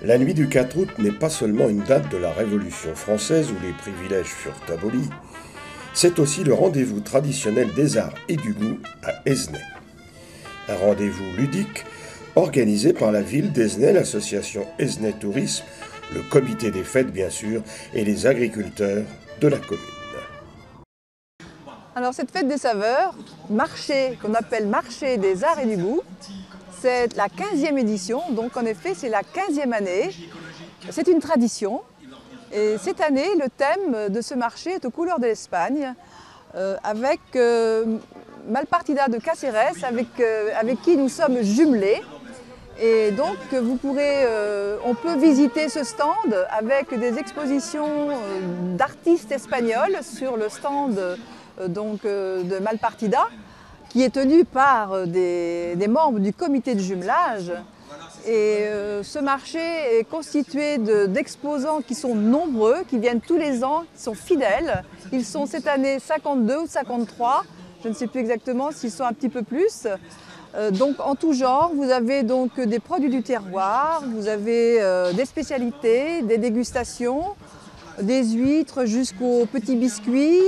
La nuit du 4 août n'est pas seulement une date de la Révolution française où les privilèges furent abolis, c'est aussi le rendez-vous traditionnel des arts et du goût à Esnay. Un rendez-vous ludique organisé par la ville d'Esnay, l'association Esnay Tourisme, le comité des fêtes bien sûr, et les agriculteurs de la commune. Alors cette fête des saveurs, marché qu'on appelle marché des arts et du goût, c'est la 15e édition, donc en effet c'est la 15e année. C'est une tradition et cette année le thème de ce marché est aux couleurs de l'Espagne avec Malpartida de Cáceres avec qui nous sommes jumelés. Et donc on peut visiter ce stand avec des expositions d'artistes espagnols sur le stand de Malpartida, qui est tenu par des membres du comité de jumelage. Et ce marché est constitué d'exposants qui sont nombreux, qui viennent tous les ans, qui sont fidèles. Ils sont cette année 52 ou 53, je ne sais plus exactement s'ils sont un petit peu plus. Donc en tout genre, vous avez donc des produits du terroir, vous avez des spécialités, des dégustations, des huîtres jusqu'aux petits biscuits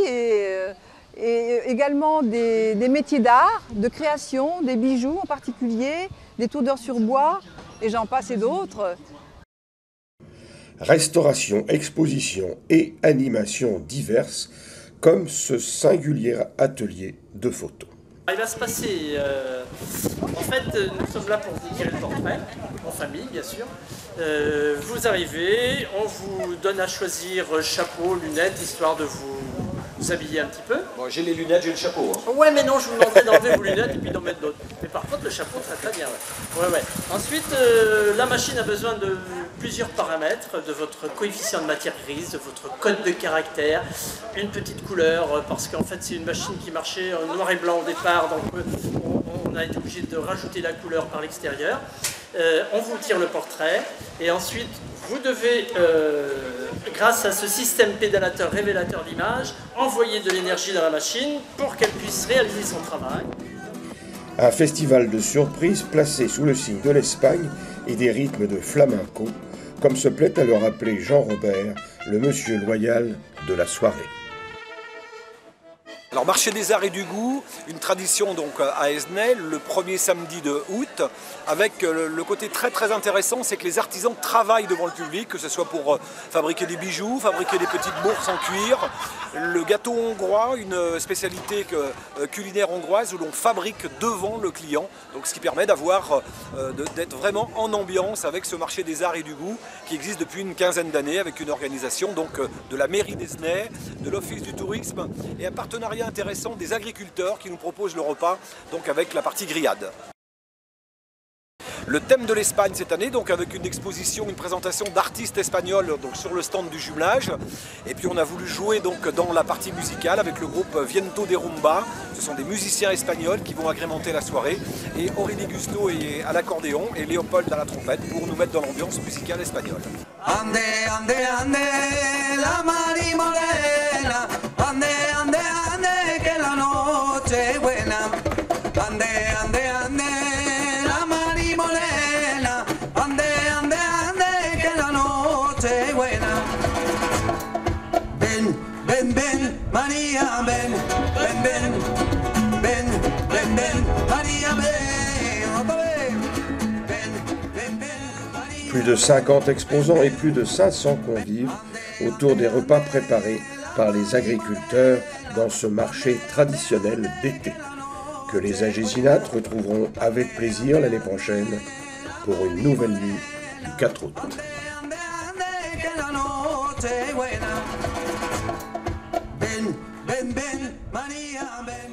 et également des métiers d'art, de création, des bijoux en particulier, des tourneurs sur bois et j'en passe et d'autres. Restauration, exposition et animations diverses comme ce singulier atelier de photos. Il va se passer, en fait, nous sommes là pour vous tirer le portrait, en famille bien sûr. Vous arrivez, on vous donne à choisir chapeau, lunettes, histoire de vous habiller un petit peu. Bon, j'ai les lunettes, j'ai le chapeau. Hein. Ouais, mais non, je vous demanderai d'enlever vos lunettes et puis d'en mettre d'autres. Mais par contre, le chapeau, très bien. Ouais. Ensuite, la machine a besoin de plusieurs paramètres, de votre coefficient de matière grise, de votre code de caractère, une petite couleur, parce qu'en fait, c'est une machine qui marchait en noir et blanc au départ, donc on a été obligé de rajouter la couleur par l'extérieur. On vous tire le portrait et ensuite, vous devez, grâce à ce système pédalateur révélateur d'image, envoyer de l'énergie dans la machine pour qu'elle puisse réaliser son travail. Un festival de surprises placé sous le signe de l'Espagne et des rythmes de flamenco, comme se plaît à le rappeler Jean Robert, le monsieur loyal de la soirée. Alors, marché des arts et du goût, une tradition donc à Esnay, le premier samedi de août, avec le côté très intéressant, c'est que les artisans travaillent devant le public, que ce soit pour fabriquer des bijoux, fabriquer des petites bourses en cuir, le gâteau hongrois, une spécialité culinaire hongroise où l'on fabrique devant le client, donc ce qui permet d'être vraiment en ambiance avec ce marché des arts et du goût qui existe depuis une quinzaine d'années avec une organisation donc de la mairie d'Esnay, de l'office du tourisme et un partenariat intéressant des agriculteurs qui nous proposent le repas donc avec la partie grillade. Le thème de l'Espagne cette année, donc avec une exposition, une présentation d'artistes espagnols donc sur le stand du jumelage. Et puis on a voulu jouer donc dans la partie musicale avec le groupe Viento de Rumba. Ce sont des musiciens espagnols qui vont agrémenter la soirée. Et Aurélie Gusto est à l'accordéon et Léopold à la trompette pour nous mettre dans l'ambiance musicale espagnole. Ande, ande, ande, la marimorena. Ande, ande, ande, que la noche es buena. Ande, ande, ande. Maria, ven, Maria, ven. Plus de 50 exposants et plus de 500 convives autour des repas préparés par les agriculteurs dans ce marché traditionnel d'été, que les agésinates retrouveront avec plaisir l'année prochaine pour une nouvelle nuit du 4 août. Ven, María, ven.